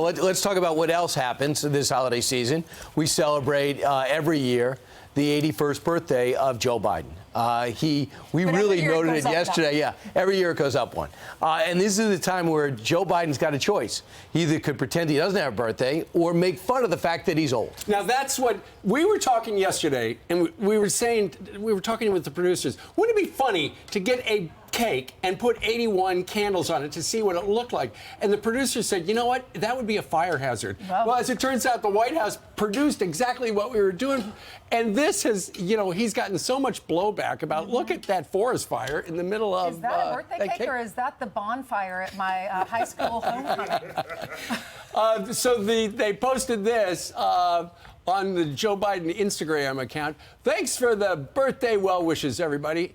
let's talk about what else happens this holiday season. We celebrate every year the 81st birthday of Joe Biden. We really noted it yesterday. Yeah, every year it goes up one. And this is the time where Joe Biden's got a choice. He either could pretend he doesn't have a birthday or make fun of the fact that he's old. Now, that's what we were talking yesterday, and we were talking with the producers. Wouldn't it be funny to get a cake and put 81 candles on it to see what it looked like? And the producers said, you know what? That would be a fire hazard. Well, as it turns out, the White House produced exactly what we were doing. And this has, he's gotten so much blowback about, look at that forest fire in the middle of... Is that a birthday cake, or is that the bonfire at my high school homecoming? So they posted this on the Joe Biden Instagram account. Thanks for the birthday well wishes, everybody.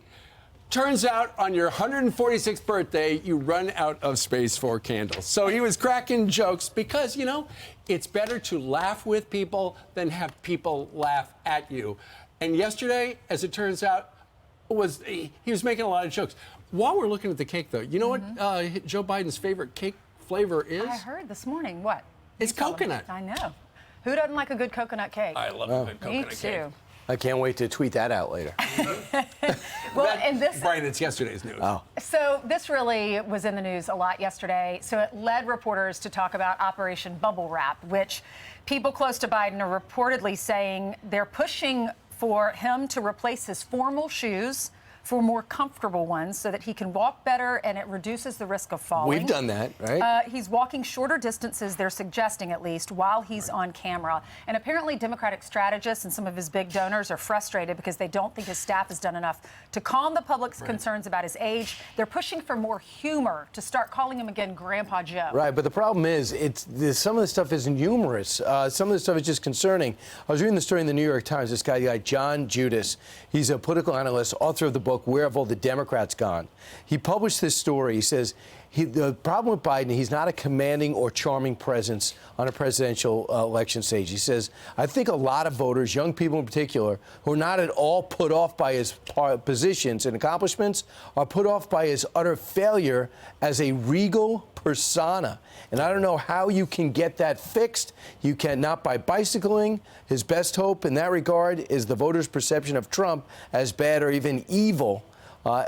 Turns out on your 146th birthday, you run out of space for candles. So he was cracking jokes because, it's better to laugh with people than have people laugh at you. And yesterday, as it turns out, he was making a lot of jokes. While we're looking at the cake, though, you know what Joe Biden's favorite cake flavor is? I heard this morning. What? It's coconut. I know. Who doesn't like a good coconut cake? I love a good coconut cake. Me too. I can't wait to tweet that out later. Brian, it's yesterday's news. Oh. So this really was in the news a lot yesterday. So it led reporters to talk about Operation Bubble Wrap, which people close to Biden are reportedly saying they're pushing for him to replace his formal shoes for more comfortable ones so that he can walk better and it reduces the risk of falling. We've done that, right? He's walking shorter distances, they're suggesting at least, while he's on camera. And apparently Democratic strategists and some of his big donors are frustrated because they don't think his staff has done enough to calm the public's concerns about his age. They're pushing for more humor, to start calling him again Grandpa Joe. Right, but the problem is some of the stuff isn't humorous. Some of the stuff is just concerning. I was reading the story in the New York Times. This guy, John Judas, he's a political analyst, author of the book Where Have All the Democrats Gone? He published this story. He says the problem with Biden, he's not a commanding or charming presence on a presidential election stage. He says, I think a lot of voters, young people in particular, who are not at all put off by his positions and accomplishments, are put off by his utter failure as a regal persona. And I don't know how you can get that fixed. You cannot by bicycling. His best hope in that regard is the voters' perception of Trump as bad or even evil.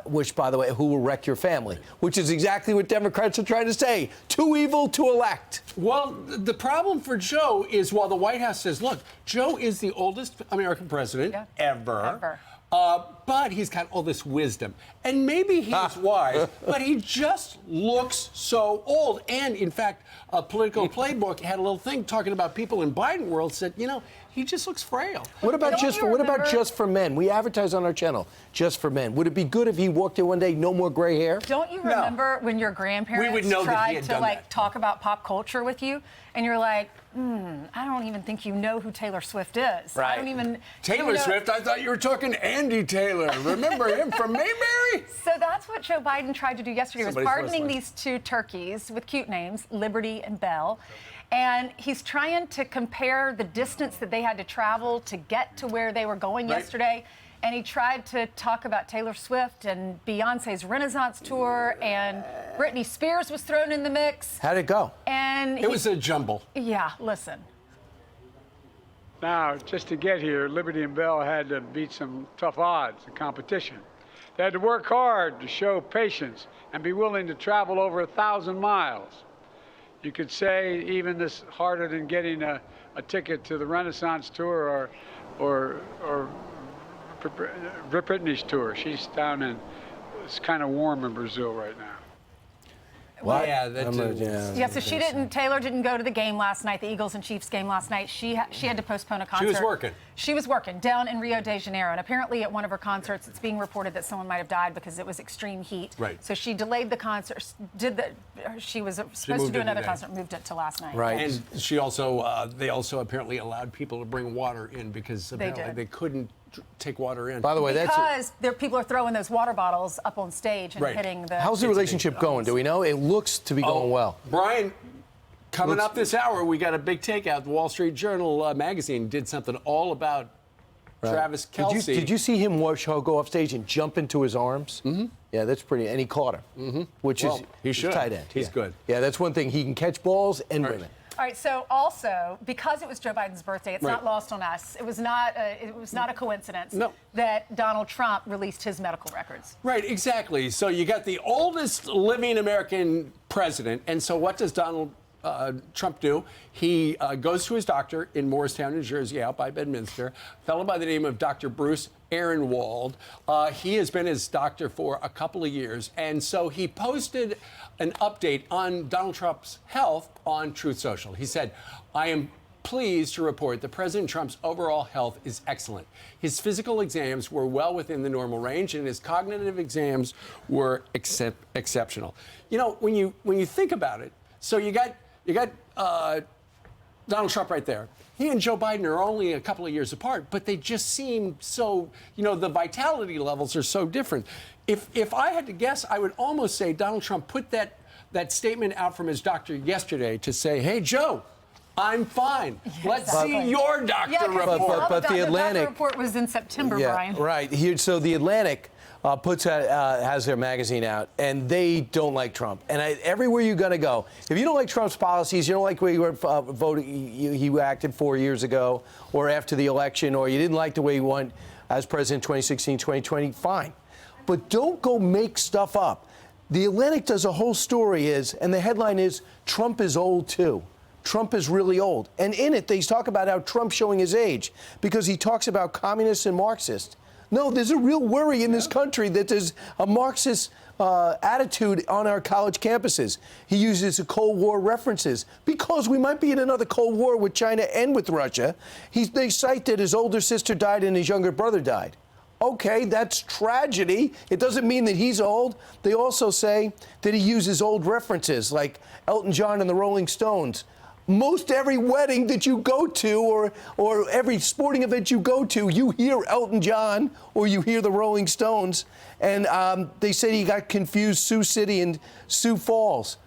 Which, by the way, who will wreck your family, which is exactly what Democrats are trying to say. Too evil to elect. Well, the problem for Joe is while the White House says, look, Joe is the oldest American president ever. But he's got all this wisdom. And maybe he's wise, but he just looks so old. And, in fact, a Political Playbook had a little thing talking about people in Biden world said, he just looks frail. What about just for men? We advertise on our channel, just for men. Would it be good if he walked in one day, no more gray hair? Don't you remember when your grandparents tried to talk about pop culture with you, and you're like, I don't even think you know who Taylor Swift is. Right. I don't even. Taylor Swift? I thought you were talking Andy Taylor. Remember him from Mayberry? So that's what Joe Biden tried to do yesterday. He was pardoning these two turkeys with cute names, Liberty and Belle. And he's trying to compare the distance that they had to travel to get to where they were going yesterday. And he tried to talk about Taylor Swift and Beyonce's Renaissance tour, and Britney Spears was thrown in the mix. How'd it go? And it was a jumble. Yeah, listen. Now, just to get here, Liberty and Bell had to beat some tough odds and competition. They had to work hard to show patience and be willing to travel over 1,000 miles. You could say even this harder than getting a ticket to the Renaissance tour or Britney's tour. She's down in, it's kind of warm in Brazil right now. What? Yeah, so Taylor didn't go to the game last night, the Eagles and Chiefs game last night. She had to postpone a concert. She was working down in Rio de Janeiro. And apparently at one of her concerts, it's being reported that someone might have died because it was extreme heat. Right. So she delayed the concert, she was supposed to do another concert, moved it to last night. Right. And she also, they also apparently allowed people to bring water in because apparently they couldn't take water in. By the way, because people are throwing those water bottles up on stage and hitting the... How's the relationship going? Do we know? It looks to be going well. Brian, coming up this hour, we got a big takeout. The Wall Street Journal magazine did something all about Travis Kelce. Did you see him go off stage and jump into his arms? Mm-hmm. Yeah, that's pretty. And he caught her, which is he should. Tight end. He's good. Yeah, that's one thing. He can catch balls and women. All right. So also, because it was Joe Biden's birthday, it's not lost on us. It was not a coincidence that Donald Trump released his medical records. Right. Exactly. So you got the oldest living American president, and so what does Donald Trump do? He goes to his doctor in Morristown, New Jersey, out by Bedminster, a fellow by the name of Dr. Bruce Ehrenwald. He has been his doctor for a couple of years, and so he posted an update on Donald Trump's health on Truth Social. He said, "I am pleased to report that President Trump's overall health is excellent. His physical exams were well within the normal range, and his cognitive exams were exceptional." You know, when you think about it, so you got Donald Trump right there. He and Joe Biden are only a couple of years apart, but they just seem so, the vitality levels are so different. If I had to guess, I would almost say Donald Trump put that statement out from his doctor yesterday to say, "Hey, Joe, I'm fine. Let's see your doctor report." But the Atlantic doctor report was in September, Brian. Right. Here, so the Atlantic has their magazine out, and they don't like Trump. And everywhere you're going to go, if you don't like Trump's policies, you don't like the way he acted 4 years ago or after the election, or you didn't like the way he won as president 2016, 2020, fine. But don't go make stuff up. The Atlantic does a whole story and the headline is, "Trump is old too." Trump is really old. And in it, they talk about how Trump's showing his age because he talks about communists and Marxists. No, there's a real worry in this country that there's a Marxist attitude on our college campuses. He uses the Cold War references because we might be in another Cold War with China and with Russia. They cite that his older sister died and his younger brother died. Okay, that's tragedy. It doesn't mean that he's old. They also say that he uses old references like Elton John and the Rolling Stones. Most every wedding that you go to or every sporting event you go to, you hear Elton John or you hear the Rolling Stones. And they say he got confused Sioux City and Sioux Falls.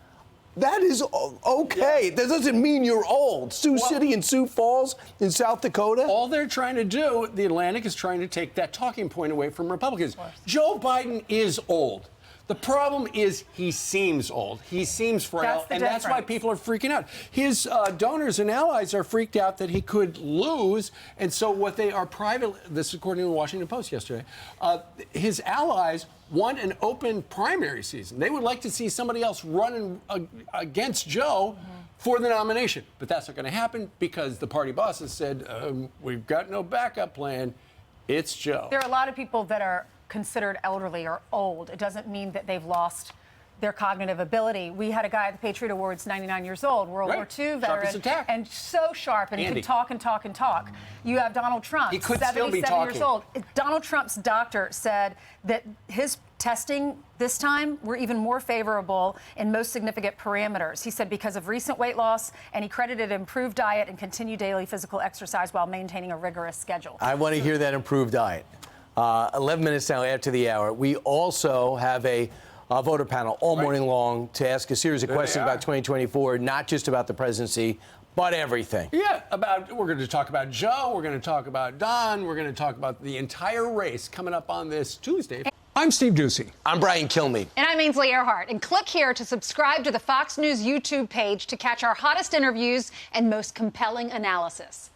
That is okay. That doesn't mean you're old. Sioux City and Sioux Falls in South Dakota. All they're trying to do, the Atlantic is trying to take that talking point away from Republicans. Joe Biden is old. The problem is he seems old. He seems frail, and that's why people are freaking out. His donors and allies are freaked out that he could lose, and so what they are this is according to the Washington Post yesterday, his allies want an open primary season. They would like to see somebody else running against Joe for the nomination, but that's not going to happen because the party bosses said, we've got no backup plan. It's Joe. There are a lot of people that are considered elderly or old. It doesn't mean that they've lost their cognitive ability. We had a guy at the Patriot Awards, 99 years old, World War II veteran, and so sharp and could talk and talk and talk. You have Donald Trump, he could still be 77 years old. Donald Trump's doctor said that his testing this time were even more favorable in most significant parameters. He said because of recent weight loss, and he credited improved diet and continued daily physical exercise while maintaining a rigorous schedule. I want to hear that improved diet. 11 minutes now after the hour. We also have a voter panel all morning long to ask a series of questions about 2024, not just about the presidency, but everything. Yeah, we're going to talk about Joe, we're going to talk about Don, we're going to talk about the entire race coming up on this Tuesday. I'm Steve Doocy. I'm Brian Kilmeade. And I'm Ainsley Earhart. And click here to subscribe to the Fox News YouTube page to catch our hottest interviews and most compelling analysis.